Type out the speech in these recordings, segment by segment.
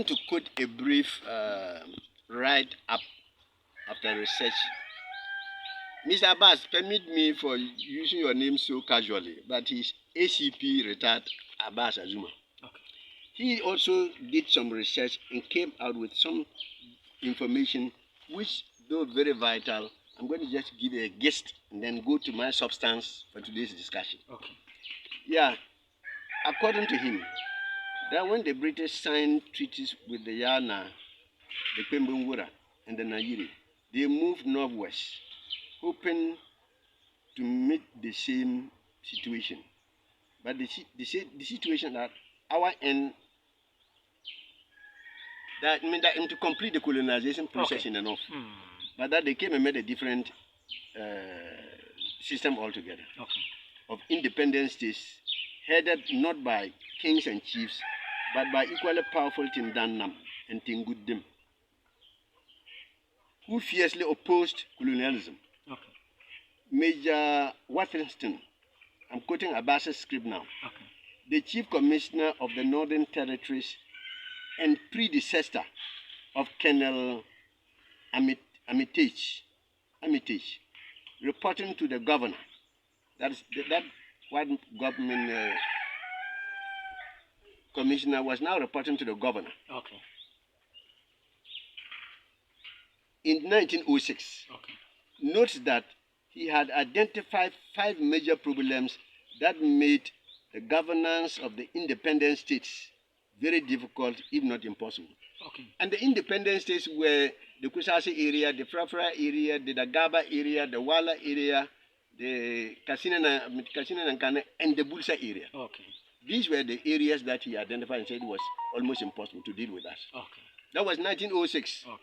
to quote a brief write-up after research. Mr. Abbas, permit me for using your name so casually, but he's ACP retired Abbas Azuma. Okay. He also did some research and came out with some information which, though very vital, I'm going to just give a gist and then go to my substance for today's discussion. Okay. Yeah, according to him, that when the British signed treaties with the Yana, the Pembungura, and the Nayiri, they moved northwest, hoping to meet the same situation. But the situation at our end, that meant that to complete the colonization process in the north, but that they came and made a different system altogether of independent states, headed not by kings and chiefs, but by equally powerful Tindannam and Tingudim, who fiercely opposed colonialism. Okay. Major Worthington, I'm quoting Abbas's script now, the chief commissioner of the Northern Territories and predecessor of Colonel Armitage, reporting to the governor. That white government commissioner was now reporting to the governor. Okay. In 1906, notes that he had identified 5 major problems that made the governance of the independent states very difficult, if not impossible. Okay. And the independent states were the Kusasi area, the Frafra area, the Dagaba area, the Wala area, the Kasina Nankana, and the Bulsa area. Okay. These were the areas that he identified and said was almost impossible to deal with us. Okay. That was 1906. Okay.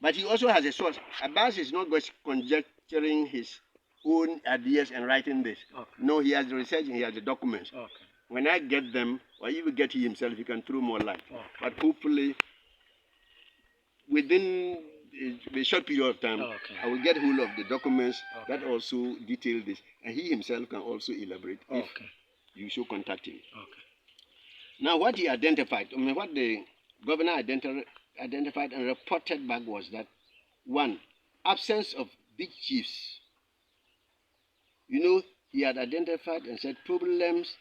But he also has a source. Abbas is not just conjecturing his own ideas and writing this. Okay. No, he has the research and he has the documents. Okay. When I get them, or even get he himself, he can throw more light. Okay. But hopefully, within a short period of time, I will get hold of the documents that also detail this. And he himself can also elaborate if you should contact him. Okay. Now, what he identified, what the governor identified and reported back was that, 1, absence of big chiefs. You know, he had identified and said problems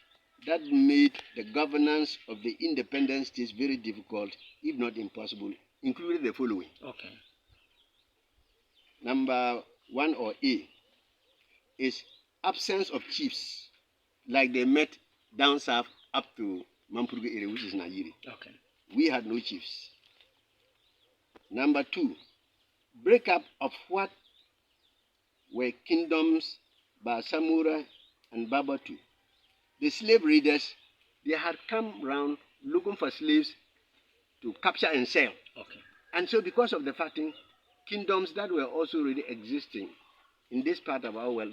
that made the governance of the independent states very difficult, if not impossible, including the following. Okay. Number 1 or A is absence of chiefs, like they met down south up to Mamprusi area, which is Nayiri. Okay. We had no chiefs. Number 2, breakup of what were kingdoms by Samura and Babatu. The slave raiders, they had come around looking for slaves to capture and sell. Okay. And so because of the fact, kingdoms that were also already existing in this part of our world,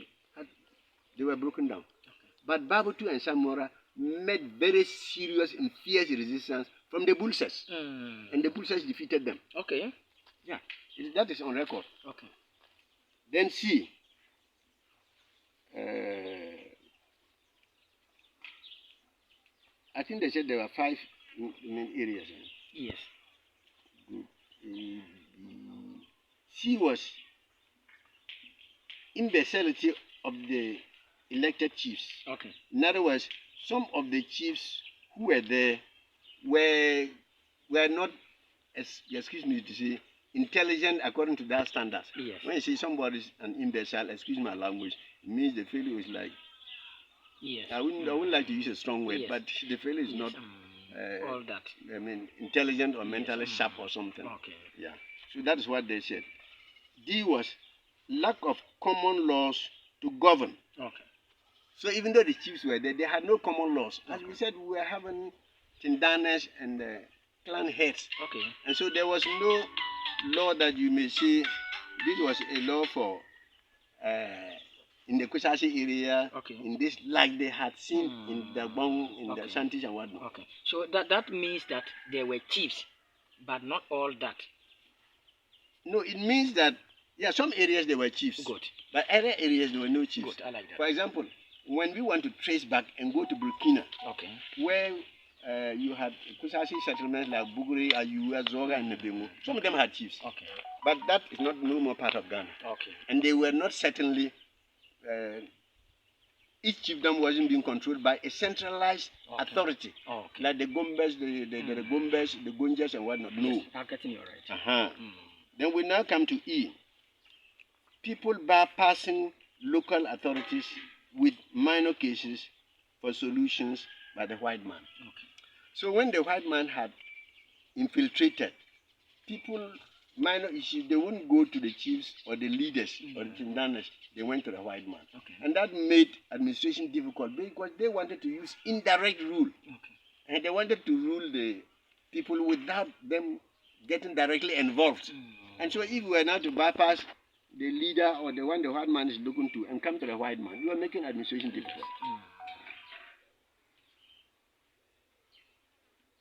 they were broken down. Okay. But Babatu and Samura met very serious and fierce resistance from the Bulsas. And the Bulsas defeated them. Okay. Yeah, that is on record. Okay. Then C. I think they said there were 5 main areas. Yes. Good. C was imbecility of the elected chiefs. Okay. In other words, some of the chiefs who were there were not, excuse me to say, intelligent according to their standards. Yes. When you say somebody is an imbecile, excuse my language, it means the fellow is like, yes. I wouldn't like to use a strong word, but the fellow is not all that. I mean, intelligent or mentally sharp or something. Okay. Yeah. So that is what they said. D was lack of common laws to govern. Okay. So even though the chiefs were there, they had no common laws. As we said, we were having Tindanes and clan heads. Okay. And so there was no law that you may say, this was a law for in the Kusasi area, in this, like they had seen in the Bong, in the Shanties and whatnot. Okay. So that means that there were chiefs, but not all that. No, it means that, yeah, some areas there were chiefs. Good. But other areas there were no chiefs. Good, I like that. For example, when we want to trace back and go to Burkina, okay, where you had Kusasi settlements like Buguri, Ayua, Zoga, and Nebemu. Some of them had chiefs. Okay. But that is not no more part of Ghana. Okay. And they were not certainly, each chiefdom wasn't being controlled by a centralized authority. Okay. Like the Gombes, the Gombes, the Gunjas, and whatnot. No. Yes, I'm getting you right. Then we now come to E. People bypassing local authorities with minor cases for solutions by the white man. Okay. So when the white man had infiltrated, people, minor issues, they wouldn't go to the chiefs or the leaders or the tindanas, they went to the white man. Okay. And that made administration difficult because they wanted to use indirect rule. Okay. And they wanted to rule the people without them getting directly involved. And so if we were now to bypass the leader or the one the white man is looking to and come to the white man, you are making administration difficult.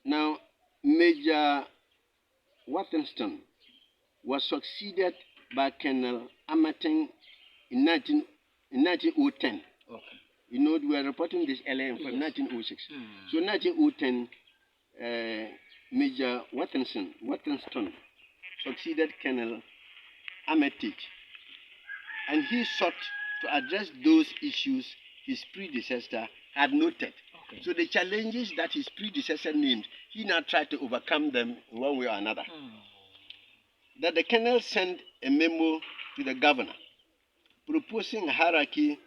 Now, Major Wathenston was succeeded by Colonel Amateng in 1910. Okay. You know, we are reporting this earlier from 1906. So 1910, Major Wathenston succeeded Colonel Armitage, and he sought to address those issues his predecessor had noted. Okay. So the challenges that his predecessor named, he now tried to overcome them in one way or another. That the colonel sent a memo to the governor proposing a hierarchical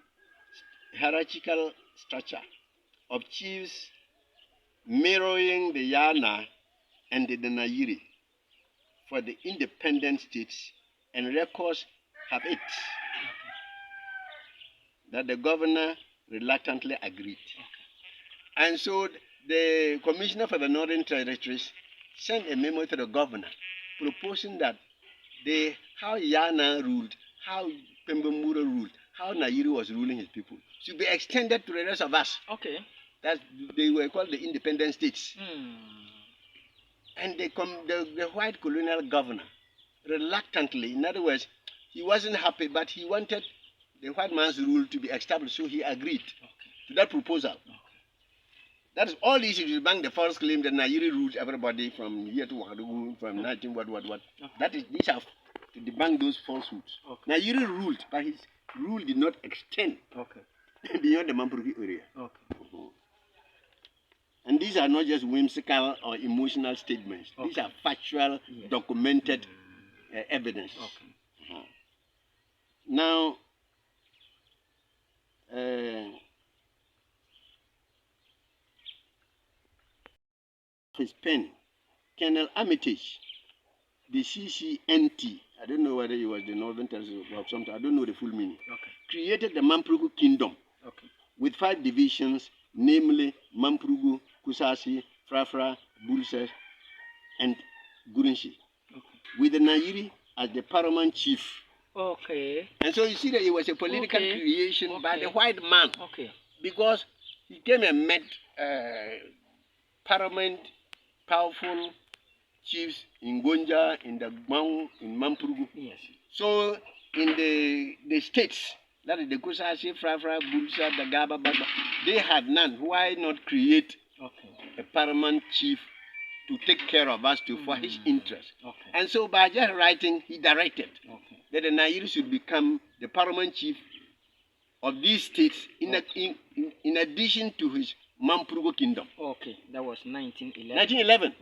structure of chiefs mirroring the Yana and the Nayiri for the independent states, and records have it that the governor reluctantly agreed. And so the commissioner for the Northern Territories sent a memo to the governor proposing that how Yana ruled, how Pembemura ruled, how Nayiri was ruling his people should be extended to the rest of us. Okay. That they were called the independent states. And the white colonial governor reluctantly, in other words, he wasn't happy, but he wanted the white man's rule to be established, so he agreed to that proposal. That is all easy to debunk the false claim that Nayiri ruled everybody from here to Wagadugu, from 19 what. That is, these are to debunk those falsehoods. Nayiri ruled, but his rule did not extend beyond the Mamprusi area. And these are not just whimsical or emotional statements. These are factual, documented evidence. Now, his pen, Colonel Armitage, the CCNT, I don't know whether he was the Northern Territory or something, I don't know the full meaning, created the Mamprugu Kingdom with 5 divisions, namely Mamprugu, Kusasi, Frafra, Bulses, and Gurinshi, with the Nayiri as the paramount chief. And so you see that it was a political creation by the white man. Because he came and met paramount, powerful chiefs in Gonja, in the Mau, in Mamprugu. So in the states, that is the Kusasi, Frafra, Bulsa, the Gaba, Baba, they had none. Why not create a paramount chief to take care of us for his interest? And so by just writing, he directed that the Nayiri should become the paramount chief of these states in addition to his Mamprugu kingdom. That was 1911. 1911.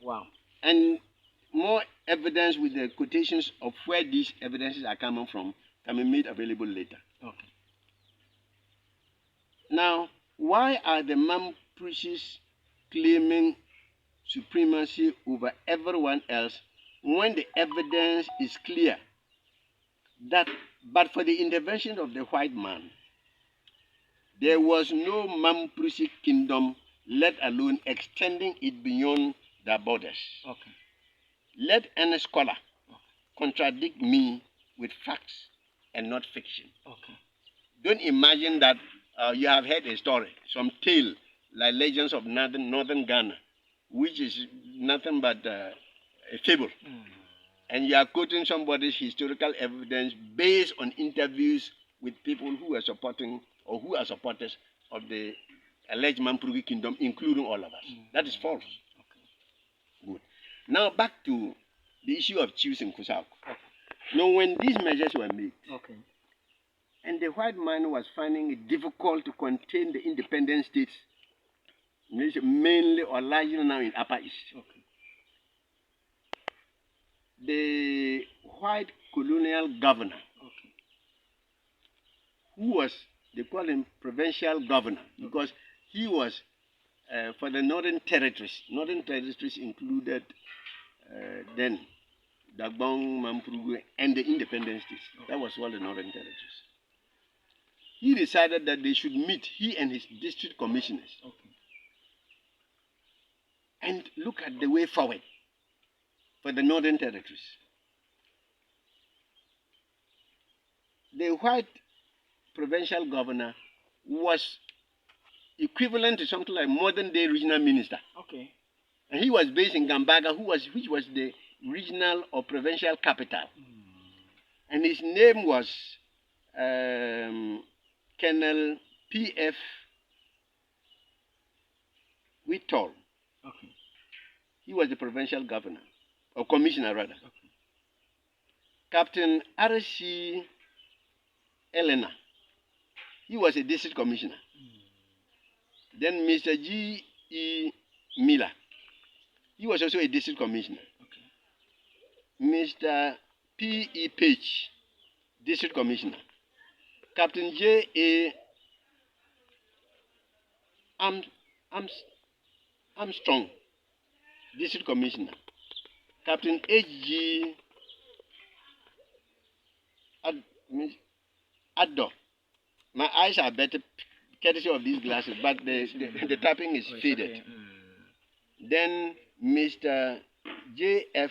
Wow. And more evidence with the quotations of where these evidences are coming from can be made available later. Now, why are the Mamprusis claiming supremacy over everyone else when the evidence is clear that but for the intervention of the white man, there was no Mamprusi kingdom, let alone extending it beyond their borders? Let any scholar contradict me with facts and not fiction. Don't imagine that you have heard a story, some tale, like legends of northern Ghana, which is nothing but a fable. And you are quoting somebody's historical evidence based on interviews with people who are supporting or who are supporters of the alleged Mamprusi kingdom, including all of us. That is false. Okay. Good. Now back to the issue of chiefs in Kusasi. Okay. Now, when these measures were made, okay, and the white man was finding it difficult to contain the independent states, mainly or largely now in Upper East, okay, the white colonial governor, okay, who was, they call him provincial governor, because he was for the northern territories. Northern territories included then Dagbon, Mamprusi, and the independent states. That was all the northern territories. He decided that they should meet, he and his district commissioners, okay, and look at the way forward for the northern territories. The white provincial governor was equivalent to something like modern day regional minister. okay, And he was based in Gambaga, which was the regional or provincial capital. And his name was Colonel P.F. Whitall. okay, He was the provincial governor, or commissioner rather. okay, Captain R.C. Elena, he was a district commissioner. Then Mr. G.E. Miller, he was also a district commissioner. okay, Mr. P.E. Page, district commissioner. Captain J.A. Armstrong, district commissioner. Captain H.G. Addo. My eyes are better courtesy of these glasses, but the tapping is faded. Okay. Then Mr. J.F.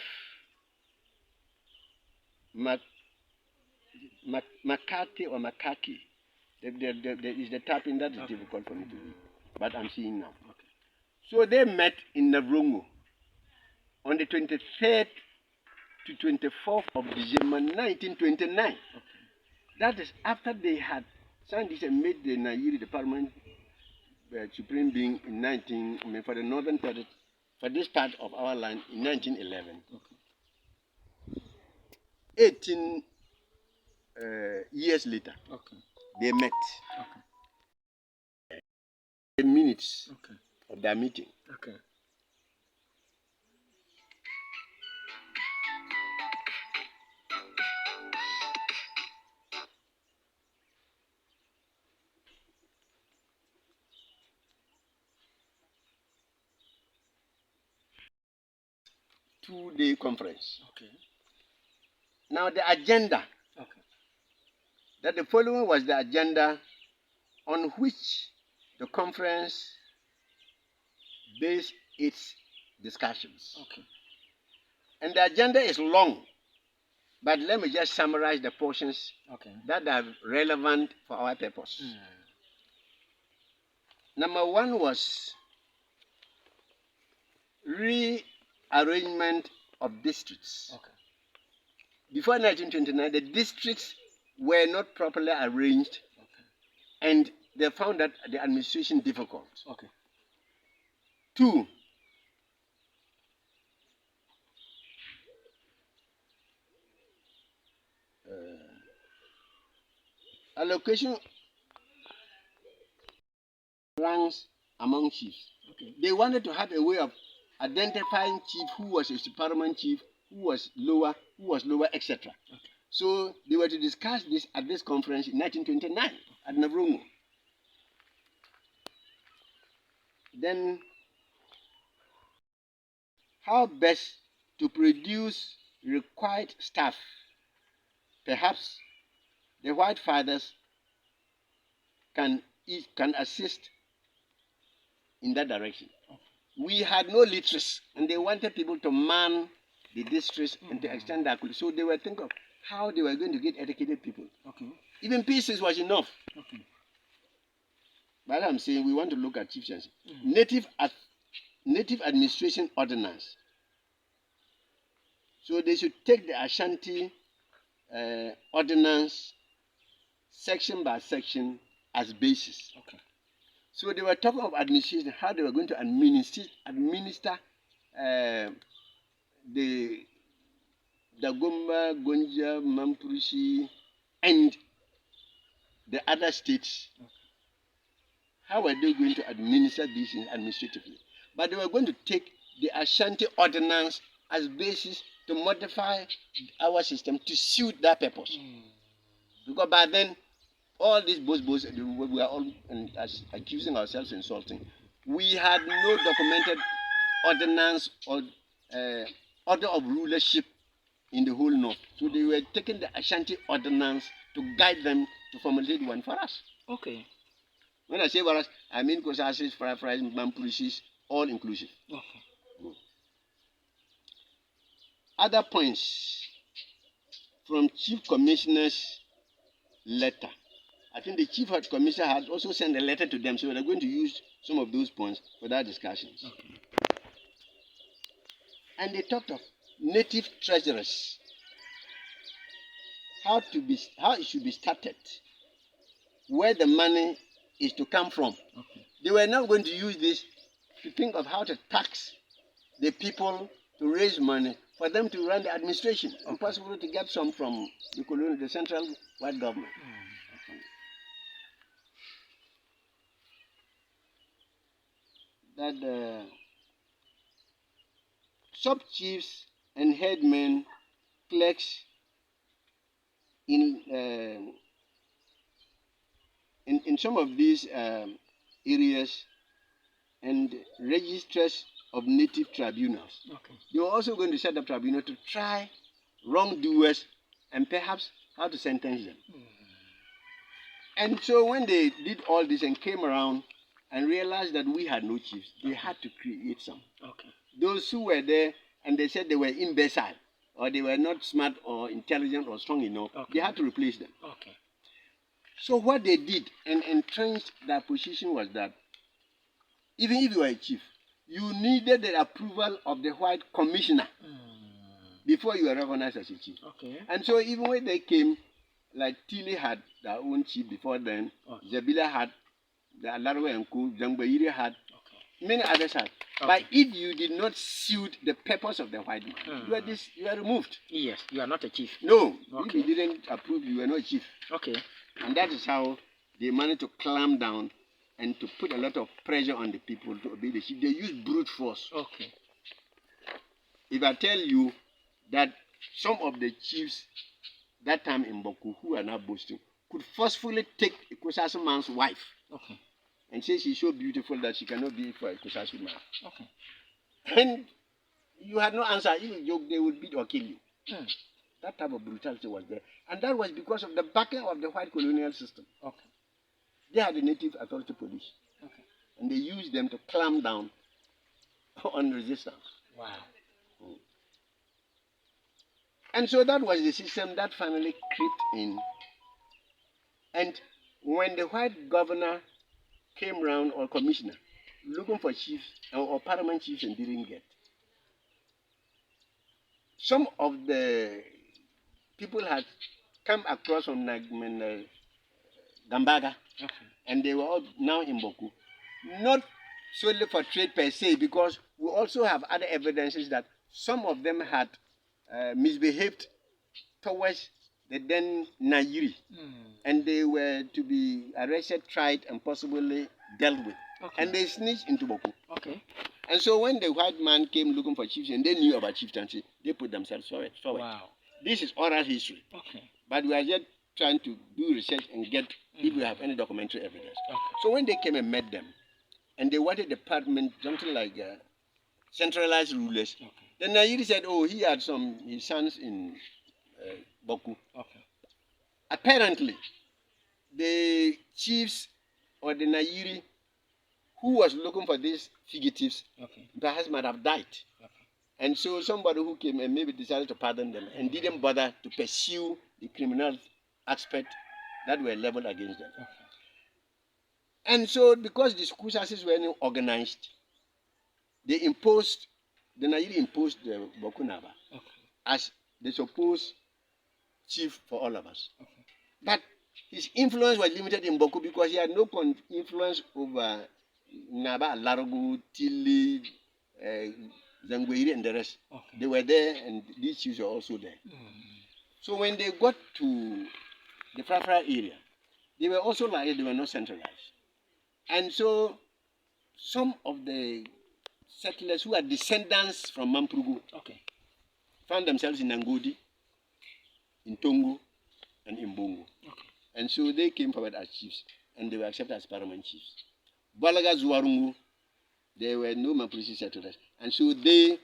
McCarthy or McCarthy. There is the tapping that is difficult for me to read, but I'm seeing now. Okay. So they met in Navrongo on the 23rd to 24th of December 1929. Okay. That is after they had signed this and made the Nairi, the Parliament Supreme being in for the northern territory, for this part of our land in 1911. Okay. 18 years later, okay, they met. Okay. The minutes okay, of their meeting. Okay. Two-day conference. Okay. Now the agenda. Okay. That the following was the agenda on which the conference based its discussions. Okay. And the agenda is long, but let me just summarize the portions that are relevant for our purpose. Number one was rearrangement of districts. Okay. Before 1929, the districts were not properly arranged, and they found that the administration difficult. Okay. Two, allocation ranks among chiefs. Okay. They wanted to have a way of identifying chief who was a paramount chief, who was lower, etc. Okay. So they were to discuss this at this conference in 1929 at Navrongo. Then, how best to produce required staff. Perhaps the white fathers can assist in that direction. We had no literacy, and they wanted people to man the districts and to extend that. So they were thinking of how they were going to get educated people. Okay. Even pieces was enough. Okay. But I'm saying we want to look at chieftaincy. Native administration ordinance. So they should take the Ashanti ordinance section by section as basis. Okay. So they were talking of administration, how they were going to administer the Dagomba, Gonja, Mamprusi, and the other states. How were they going to administer these administratively? But they were going to take the Ashanti Ordinance as basis to modify our system to suit that purpose. Because by then, all these boys, we were all accusing ourselves of insulting. We had no documented ordinance or order of rulership in the whole North. So they were taking the Ashanti Ordinance to guide them to formulate one for us. Okay. When I say for us, I mean Kusasis, Fries, Mamprusis, all inclusive. Okay. Other points from Chief Commissioner's letter. I think the Chief Commissioner has also sent a letter to them, so they're going to use some of those points for that discussions. Okay. And they talked of native treasurers, how it should be started, where the money is to come from. Okay. They were not going to use this to think of how to tax the people to raise money for them to run the administration, and possibly to get some from the colonial, the central white government. That sub-chiefs and headmen, clerks in some of these areas, and registrars of native tribunals. Okay. They were also going to set up tribunals to try wrongdoers and perhaps how to sentence them. And so when they did all this and came around and realized that we had no chiefs, they had to create some. Okay. Those who were there and they said they were imbecile or they were not smart or intelligent or strong enough, they had to replace them. Okay. So what they did and entrenched their position was that even if you were a chief, you needed the approval of the white commissioner before you were recognized as a chief. Okay. And so even when they came, like Tilly had their own chief before then, Zabila had, the Alarwe and Ku, Jangbayiri had, many others had. But if you did not suit the purpose of the white man, you are removed. Yes, you are not a chief. No, if you didn't approve, you were not a chief. Okay. And that is how they managed to clamp down and to put a lot of pressure on the people to obey the chief. They used brute force. Okay. If I tell you that some of the chiefs that time in Bawku, who are now boasting, could forcefully take a Kusasi man's wife and say she's so beautiful that she cannot be for a Kusasi man. Okay. And you had no answer. If you joke, they would beat or kill you. That type of brutality was there. And that was because of the backing of the white colonial system. Okay. They had the native authority police. Okay. And they used them to clamp down on resistance. Wow. And so that was the system that finally crept in. And when the white governor came round, or commissioner, looking for chiefs or paramount chiefs and didn't get, some of the people had come across from Gambaga, and they were all now in Bawku. Not solely for trade per se, because we also have other evidences that some of them had misbehaved towards the then Nairi, and they were to be arrested, tried, and possibly dealt with. And they snitched into Bawku. Okay. And so when the white man came looking for chiefs and they knew about chieftaincy, they put themselves forward. Wow. This is oral history. Okay. But we are just trying to do research and get if we have any documentary evidence. Okay. So when they came and met them, and they wanted the department, something like centralized rulers, then Nairi said, oh, he had his sons in Bawku. Okay. Apparently, the chiefs or the Nairi who was looking for these fugitives perhaps might have died. And so somebody who came and maybe decided to pardon them and didn't bother to pursue the criminal aspect that were leveled against them. And so because the Kusasis were not organized, the Nairi imposed the Bokunaba as the supposed chief for all of us. But His influence was limited in Bawku because he had no influence over Naba, Largo, Tili, Zangwiri, and the rest. Okay. They were there, and these chiefs were also there. So when they got to the Frafra area, they were also like they were not centralized. And so some of the settlers who are descendants from Mamprugu found themselves in Angodi, in Tongo, and in Bongo. And so they came forward as chiefs, and they were accepted as paramount chiefs. Balaga Zuarungu, there were no mamprusi settlers. And so the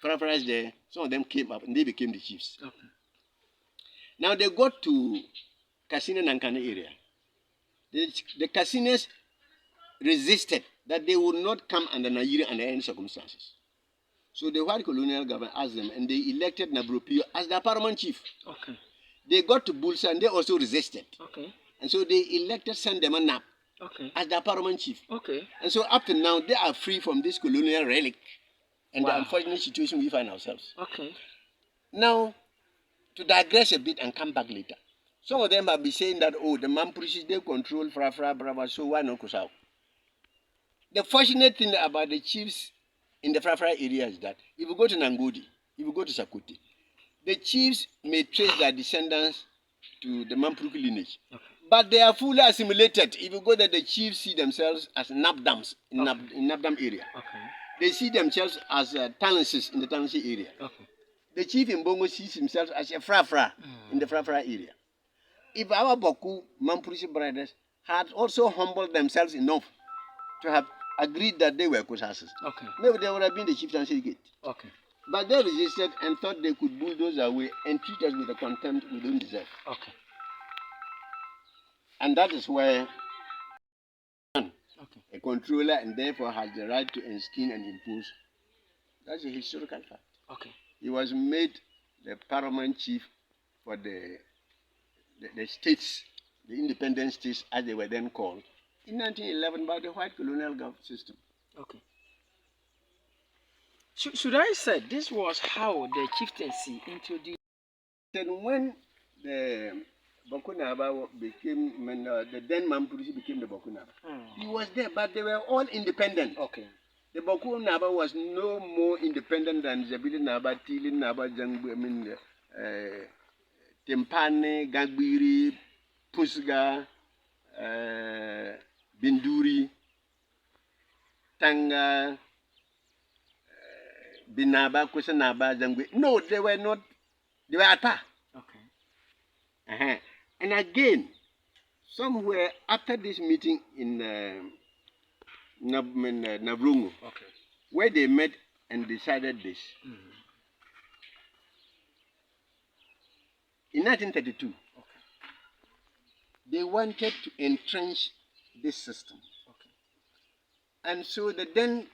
Frafras there, some of them came up and they became the chiefs. Now they got to Kasine Nankane area. The Kasines resisted that they would not come under Nigeria under any circumstances. So the white colonial government asked them, and they elected Nabropio as their paramount chief. They got to Bulsa and they also resisted. And so they elected Sandema Nap as their paramount chief. And so up to now, they are free from this colonial relic and the unfortunate situation we find ourselves. Now, to digress a bit and come back later. Some of them have been saying that, oh, the Mamprusis, they control Frafra, Brava, so why not Kusau? The fortunate thing about the chiefs in the Frafra area is that if you go to Nangodi, if you go to Sakuti, the chiefs may trace their descendants to the Mampruku lineage. But they are fully assimilated. If you go there, the chiefs see themselves as Nabdams in Nabdam area. They see themselves as Talenses in the Talensi area. The chief in Bongo sees himself as a Frafra in the Frafra area. If our Bawku Mamprusi brothers had also humbled themselves enough to have agreed that they were Kusasis, maybe they would have been the chieftaincy gate. But they resisted and thought they could bulldoze away and treat us with the contempt we don't deserve. And that is where a controller and therefore has the right to enskin and impose. That's a historical fact. He was made the paramount chief for the states, the independent states as they were then called, in 1911 by the white colonial government system. Should I say this was how the chieftaincy introduced? Then when the Bawku Naba became, when the then Mamprusi became the Bawku Naba, he was there, but they were all independent. The Bawku Naba was no more independent than Zabili Naba, Tili Naba, Tempane, Gagbiri, Pusga, Binduri, Tanga, Binaba, Kusanaba, Zangwe. No, they were not. They were at par. And again, somewhere after this meeting in Navrungu, where they met and decided this, in 1932, they wanted to entrench this system. And so the then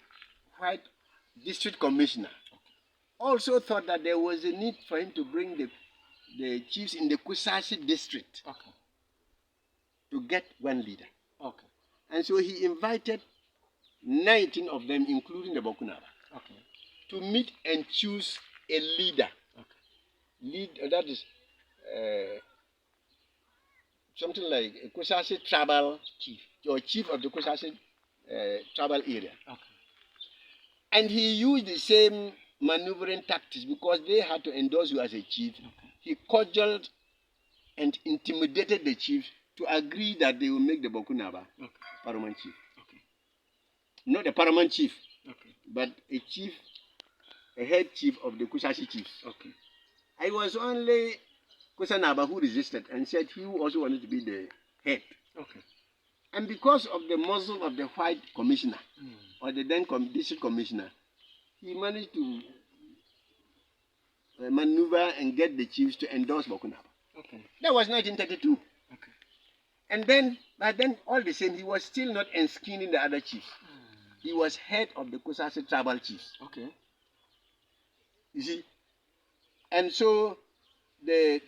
white district commissioner also thought that there was a need for him to bring the chiefs in the Kusasi district to get one leader. And so he invited 19 of them, including the Bawku Naba, to meet and choose a leader. That is something like a Kusasi tribal chief, or chief of the Kusasi tribal area. And he used the same maneuvering tactics because they had to endorse you as a chief. He cudgeled and intimidated the chiefs to agree that they will make the Bawku Naba paramount chief. Not the paramount chief, but a chief, a head chief of the Kusasi chiefs. I was only Kusanaba who resisted and said he also wanted to be the head. And because of the muzzle of the white commissioner, or the then district commissioner, he managed to maneuver and get the chiefs to endorse Bawku Naba. That was 1932. And then, but then all the same, he was still not enskinning the other chiefs. He was head of the Kusasi tribal chiefs. You see? And so the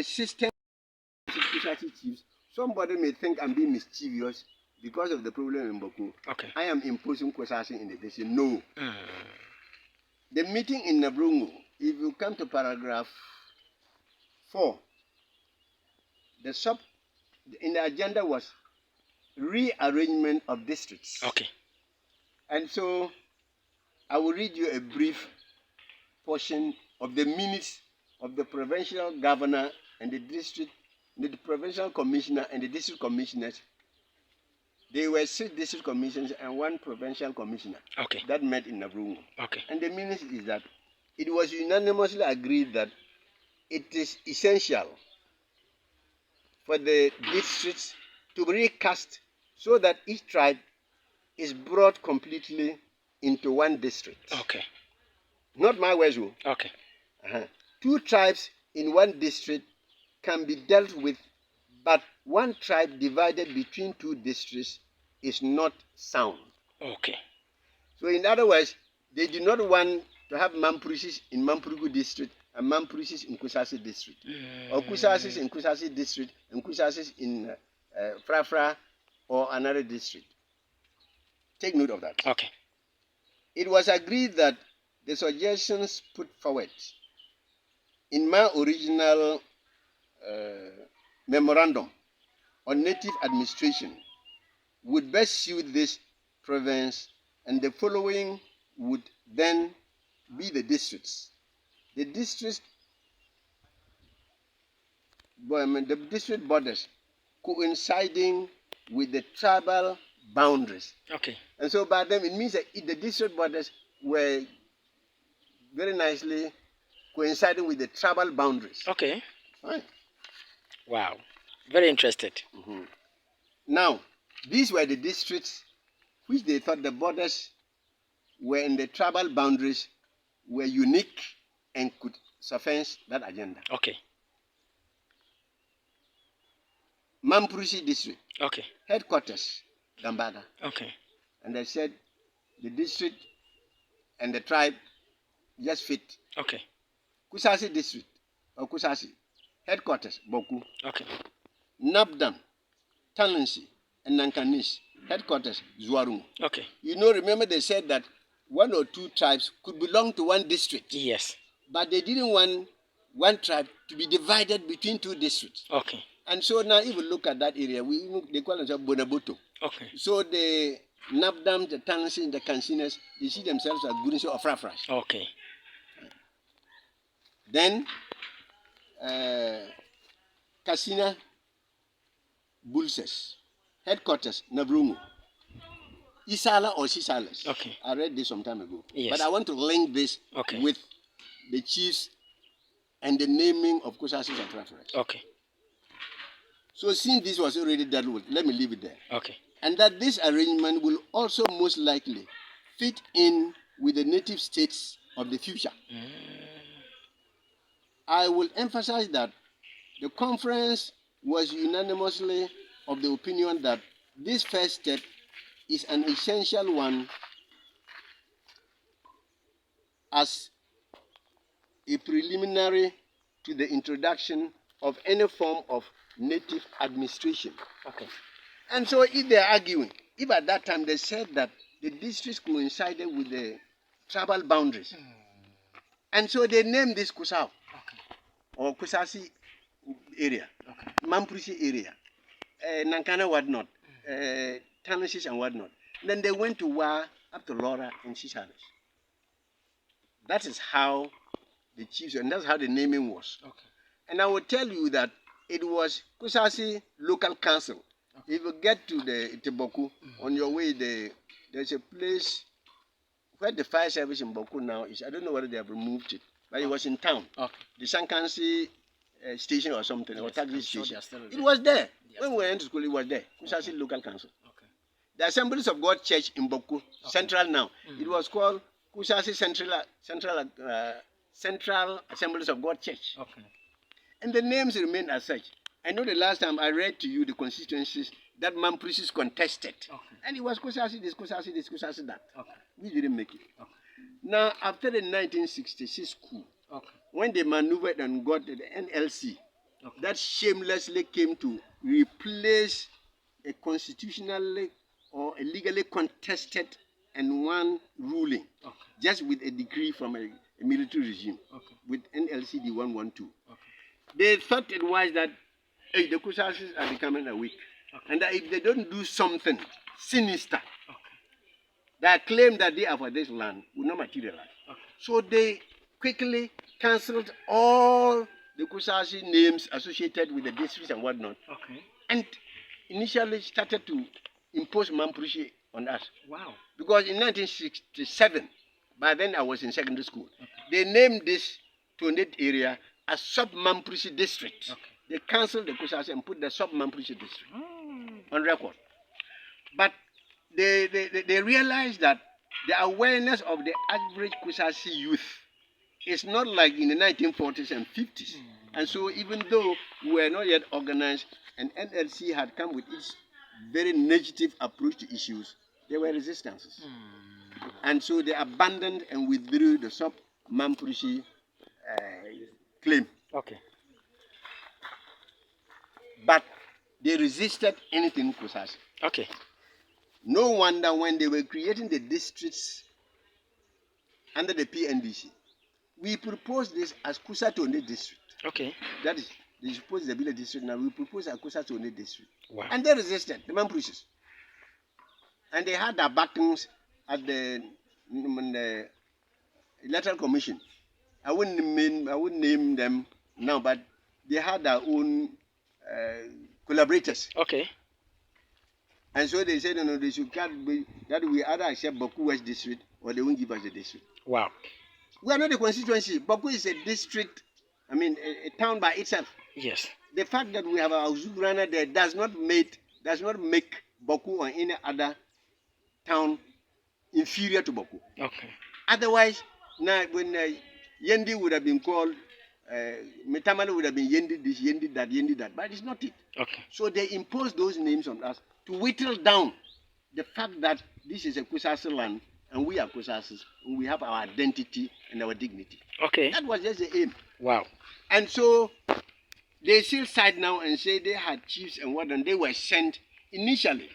system of Kusasi chiefs, somebody may think I'm being mischievous because of the problem in Bawku. I am imposing Kusasi in the district. No. The meeting in Navrungu, if you come to paragraph 4, in the agenda was rearrangement of districts. Okay. And so I will read you a brief portion of the minutes of the provincial governor and the provincial commissioner and the district commissioners. There were 6 district commissioners and 1 provincial commissioner Okay. that met in Navrungu. Okay. And the minutes is that it was unanimously agreed that it is essential for the districts to be recast so that each tribe is brought completely into one district. Okay. Not my words. Okay. 2 tribes in one district can be dealt with, but 1 tribe divided between 2 districts is not sound. Okay. So in other words, they do not want to have mamprusis in Mampurugu district and mamprusis in Kusasi district, or Kusasis in Kusasi district and Kusasis in Frafra or another district. Take note of that. Okay. It was agreed that the suggestions put forward in my original memorandum on native administration would best suit this province, and the following would then be the districts. The district borders coinciding with the tribal boundaries. Okay. And so by them, it means that the district borders were very nicely coinciding with the tribal boundaries. Okay. Fine. Wow. Very interested. Now, these were the districts which they thought the borders were in the tribal boundaries were unique and could suffice that agenda. Okay. Mamprusi district. Okay. Headquarters, Gambaga. Okay. And they said the district and the tribe just fit. Okay. Kusasi district, or Kusasi, headquarters, Bawku. Okay. Nabdam, Talensi, and Nankanish, headquarters, Zuarungu. Okay. You know, remember they said that 1 or 2 tribes could belong to 1 district. Yes. But they didn't want 1 tribe to be divided between 2 districts. Okay. And so now if you look at that area, they call themselves Bonabuto. Okay. So the Nabdam, the Talensi, the Kansinas, they see themselves as Gurinso or Frafras. Okay. Then Kasina Bulses, headquarters, Navrungu. Isala or Sisalas. Okay. I read this some time ago. Yes. But I want to link this with the chiefs and the naming of Kusasis and Frafras. Okay. So since this was already dealt with, let me leave it there. Okay. And that this arrangement will also most likely fit in with the native states of the future. I will emphasize that the conference was unanimously of the opinion that this first step is an essential one as a preliminary to the introduction of any form of native administration. Okay. And so if they are arguing, if at that time they said that the districts coincided with the tribal boundaries, and so they named this Kusau, or Kusasi area, Mamprusi area, Nankana whatnot, Tanasis and whatnot. Then they went to war up to Laura and Sisalas. That is how the chiefs, and that's how the naming was. Okay. And I will tell you that it was Kusasi local council. If you get to the Bawku, on your way there's a place where the fire service in Bawku now is. I don't know whether they have removed it, but it was in town. Okay. The Sankansi station or something, or taxi station. It was there. When we went to school, it was there. Kusasi local council. Okay. The Assemblies of God Church in Bawku, central now. It was called Kusasi Central Assemblies of God Church. Okay. And the names remain as such. I know the last time I read to you the constituencies that Mamprusis contested. Okay. And it was Kusasi this, Kusasi this, Kusasi that. Okay. We didn't make it. Okay. Now, after the 1966 coup, when they maneuvered and got the NLC, that shamelessly came to replace a constitutionally or a legally contested and won ruling, just with a decree from a military regime, with NLCD 112. They thought it was that hey, the Kusasis are becoming weak. Okay. And that if they don't do something sinister, okay, that claim that they are for this land will not materialize. Okay. So they quickly cancelled all the Kusasi names associated with the districts and whatnot. Okay. And initially started to impose mamprusi on us. Wow. Because in 1967, by then I was in secondary school, okay, they named this Tondet area as sub-mamprusi district. Okay. They cancelled the Kusasi and put the sub-mamprusi district on record. But they realized that the awareness of the average Kusasi youth is not like in the 1940s and 50s. And so even though we were not yet organized and NLC had come with its very negative approach to issues, there were resistances. And so they abandoned and withdrew the sub-mamprusi claim. Okay. But they resisted anything Kusasi. Okay. No wonder when they were creating the districts under the PNDC, we proposed this as Kusatone district. Okay. That is, they supposed to be a district now. We proposed a Kusatone district. Wow. And they resisted, the mamprusis. And they had their backings at the electoral commission. I wouldn't name them now, but they had their own collaborators. Okay. And so they said, no, they should that we either accept Bawku West district or they won't give us the district. Wow. We are not a constituency. Bawku is a district, I mean, a town by itself. Yes. The fact that we have our Zugrana there does not make Bawku or any other town inferior to Bawku. Okay. Otherwise, now when Yendi would have been called, Metamala would have been Yendi this, Yendi that, but it's not it. Okay. So they imposed those names on us to whittle down the fact that this is a Kusasi land and we are Kusasis and we have our identity and our dignity. Okay. That was just the aim. Wow. And so they still side now and say they had chiefs and whatnot. They were sent initially.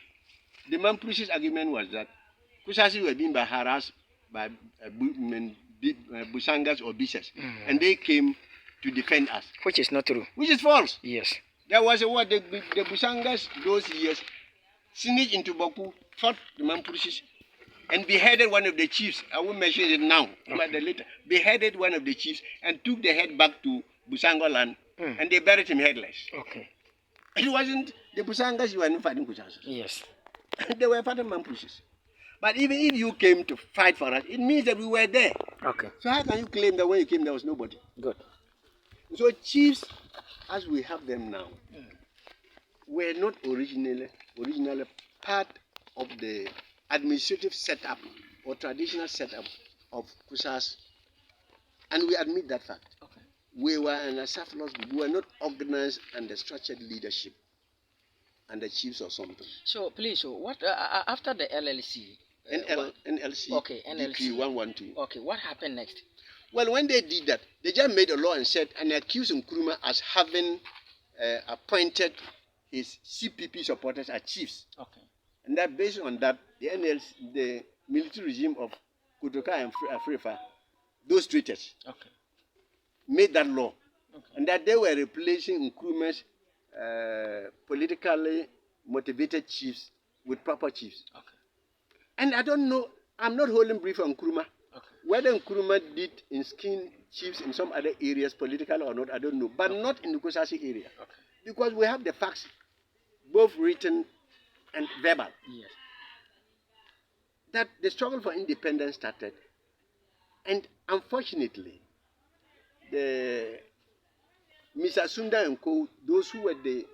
The mamprusi's argument was that Kusasi were being harassed by Busangas or Bisas, and they came to defend us. Which is not true. Which is false. Yes. There was a word, the Busangas those years sneaked into Bawku, fought the mamprusis, and beheaded one of the chiefs. I won't mention it now, but later. Beheaded one of the chiefs and took the head back to Busango land, and they buried him headless. Okay. It wasn't the Busangas who were not fighting Kusasi. Yes. They were fighting mamprusis. But even if you came to fight for us, it means that we were there. Okay. So how can you claim that when you came there was nobody? Good. So chiefs, as we have them now, were not originally part of the administrative setup or traditional setup of Kusas, and we admit that fact. Okay. We were an acephalous group. We were not organized under structured leadership and the chiefs or something. So please, so what after the LLC? NLC. Okay, NLC. Decree 112. Okay, what happened next? Well, when they did that, they just made a law and said and accused Nkrumah as having appointed his CPP supporters as chiefs. Okay. And that based on that, the NLC, the military regime of Kutoka and Afrifa, those traitors, okay, made that law. Okay. And that they were replacing Nkrumah's politically motivated chiefs with proper chiefs. Okay. And I don't know, I'm not holding brief on Nkrumah. Okay. Whether Nkrumah did in skin chiefs in some other areas, political or not, I don't know. But not in the Kusasi area. Okay. Because we have the facts, both written and verbal. Yes. That the struggle for independence started. And unfortunately, the Mr. Sunda and co, those who were the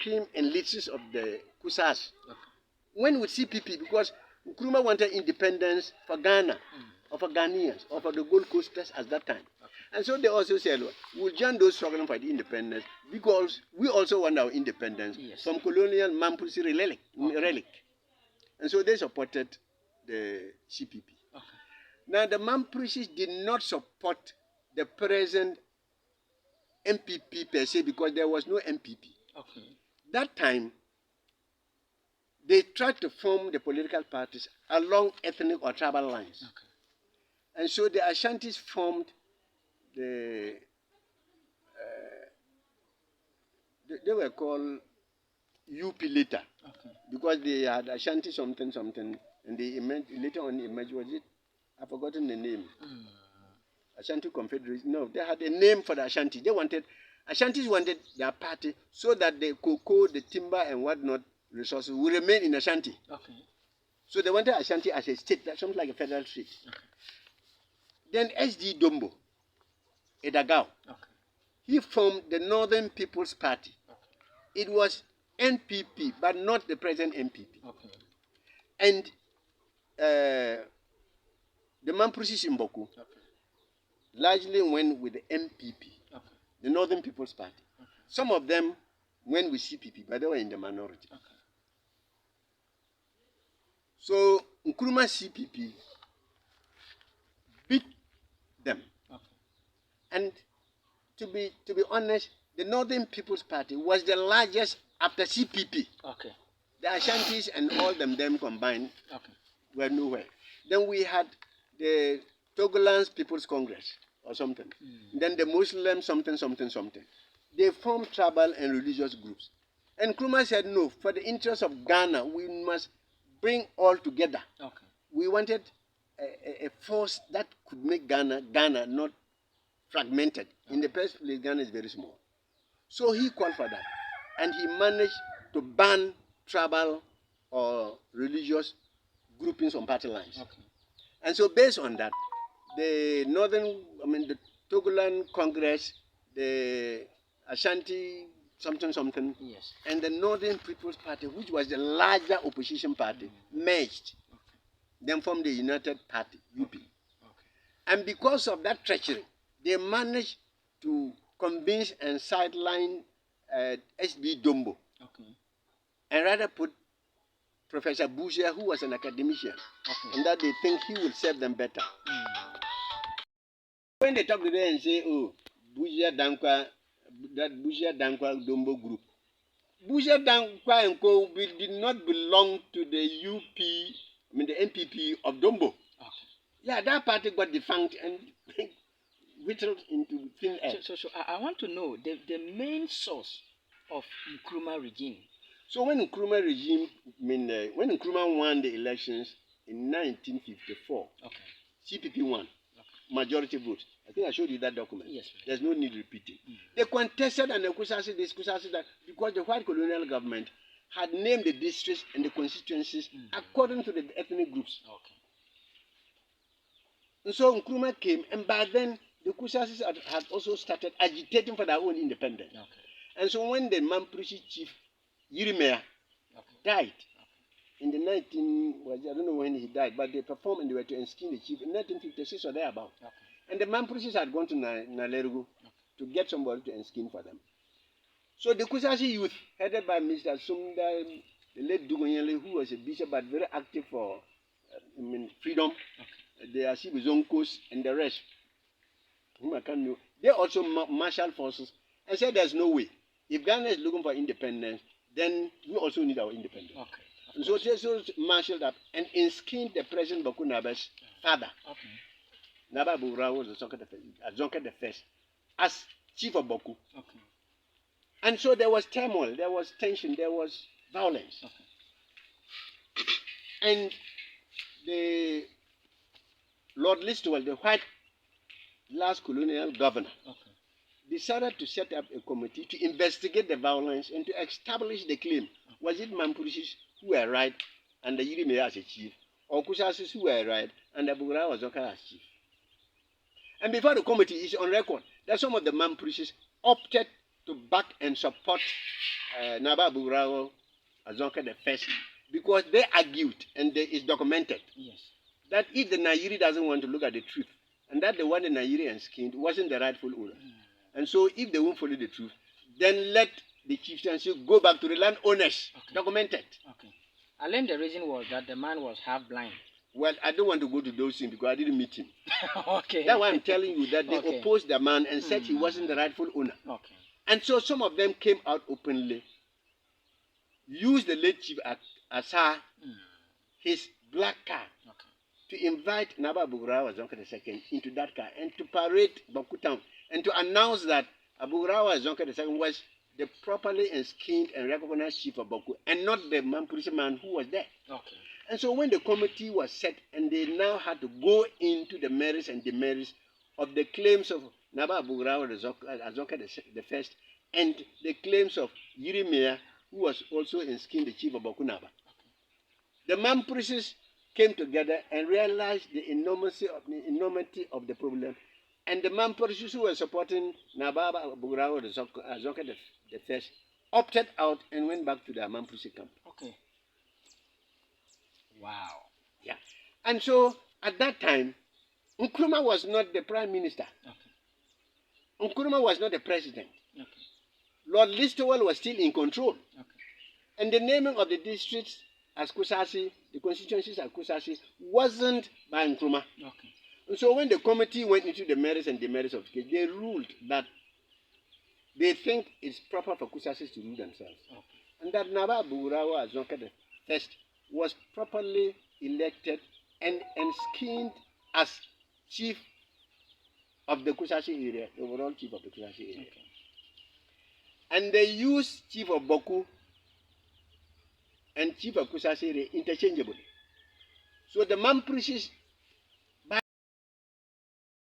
cream and leeches of the Kusas, okay, went with CPP because Nkrumah wanted independence for Ghana, or for Ghanaians, or for the Gold Coasters at that time. Okay. And so they also said, well, we'll join those struggling for the independence because we also want our independence, yes, from colonial mamprusi relic. Okay. And so they supported the CPP. Okay. Now the mamprusis did not support the present MPP per se because there was no MPP. Okay. That time, they tried to form the political parties along ethnic or tribal lines. Okay. And so the Ashantis formed the they were called UP later. Okay. Because they had Ashanti something, and they later on emerged, was it? I've forgotten the name. Ashanti Confederation. No, they had a name for the Ashanti. Ashantis wanted their party so that the cocoa, the timber, and whatnot resources will remain in Ashanti. Okay. So they wanted Ashanti as a state, something like a federal state. Okay. Then SD Dombo, Edagao, he formed the Northern People's Party. Okay. It was NPP, but not the present NPP. Okay. And the mamprusi in Bawku largely went with the MPP, the Northern People's Party. Okay. Some of them went with CPP, but they were in the minority. Okay. So Nkrumah CPP beat them. Okay. And to be honest, the Northern People's Party was the largest after CPP. Okay. The Ashantis and all them combined were nowhere. Then we had the Togolese People's Congress or something. Then the Muslim something. They formed tribal and religious groups. And Nkrumah said, no, for the interest of Ghana, we must bring all together. Okay. We wanted a force that could make Ghana not fragmented. Okay. In the first place, Ghana is very small. So he called for that. And he managed to ban tribal or religious groupings on party lines. Okay. And so based on that, the the Togoland Congress, the Ashanti something, yes, and the Northern People's Party, which was the larger opposition party, merged. Okay. Then formed the United Party, UP. Okay. And because of that treachery, they managed to convince and sideline SB Dombo. Okay. And rather put Professor Boucher, who was an academician, and that they think he will serve them better. When they talk today and say, oh, Boucher Dankwa Dombo group. Boucher Dankwa and Co. did not belong to the the NPP of Dombo. Okay. Yeah, that party got defunct and whittled into thin air. So I want to know the main source of Nkrumah regime. So when Nkrumah when Nkrumah won the elections in 1954, okay, CPP won, okay, majority vote. I think I showed you that document. Yes, please. There's no need repeating. They contested and the Kusasi that because the white colonial government had named the districts and the constituencies according to the ethnic groups. Okay. And so Nkrumah came, and by then the Kusasis had also started agitating for their own independence. Okay. And so when the mamprusi chief Yirimea died in the I don't know when he died, but they performed and they were to enskin the chief in 1956 or thereabout. Okay. And the mamprusis had gone to Nalergu to get somebody to enskin for them. So the Kusasi youth, headed by Mr. Sumda, the late Dugonyele, who was a bishop but very active for freedom, okay, the Asibi Zonkos and the rest, whom I can't know, they also marshaled forces and said there's no way. If Ghana is looking for independence, then we also need our independence. Okay. And so they marshaled up and enskinned the President Bawku Naba's father. Okay. Naba Bura was Zonke the first, as chief of Bawku. Okay. And so there was turmoil, there was tension, there was violence. Okay. And the Lord Listowel, the white last colonial governor, okay, decided to set up a committee to investigate the violence and to establish the claim. Okay. Was it Mamprusis who were right and the Yirimea as a chief, or Kusasis who were right and the Bugura was okay as chief? And before the committee is on record that some of the Mamprusis opted to back and support Naba Bugura Azonka the first because they argued, and it's documented, yes, that if the Nairi doesn't want to look at the truth, and that the one the Nairi and skinned wasn't the rightful owner. And so if they won't follow the truth, then let the chieftaincy go back to the land owners. Okay. Documented. Okay. I learned the reason was that the man was half blind. Well, I don't want to go to those things because I didn't meet him. Okay. That's why I'm telling you that they opposed the man and said he wasn't the rightful owner. Okay. And so some of them came out openly, used the late chief Asa, his black car, okay, to invite Naba Bugurawa Zonka II into that car and to parade Bawku town and to announce that Abugurawa Zonka II was the properly skinned and recognized chief of Bawku, and not the mamprusi man who was there. Okay. And so when the committee was set, and they now had to go into the merits and demerits of the claims of Naba Bugrao Azoka the first, and the claims of Yirimea, who was also skinned the chief of Bawku Naba. The mamprusis came together and realized the enormity of the problem, and the mamprusis who were supporting Nababa Bugrao Azoka the first opted out and went back to their mamprusi camp. Okay. Wow. Yeah. And so at that time, Nkrumah was not the prime minister. Okay. Nkrumah was not the president. Okay. Lord Listowel was still in control. Okay. And the naming of the districts as Kusasi, the constituencies as Kusasi, wasn't by Nkrumah. Okay. And so when the committee went into the merits and demerits of the case, they ruled that they think it's proper for Kusasis to rule themselves. Okay. And that Naba Bugurawa Azonka the first was properly elected and skinned as chief of the Kusasi area, the overall chief of the Kusasi area. Okay. And they used chief of Bawku and chief of Kusasi area interchangeably. So the mamprusis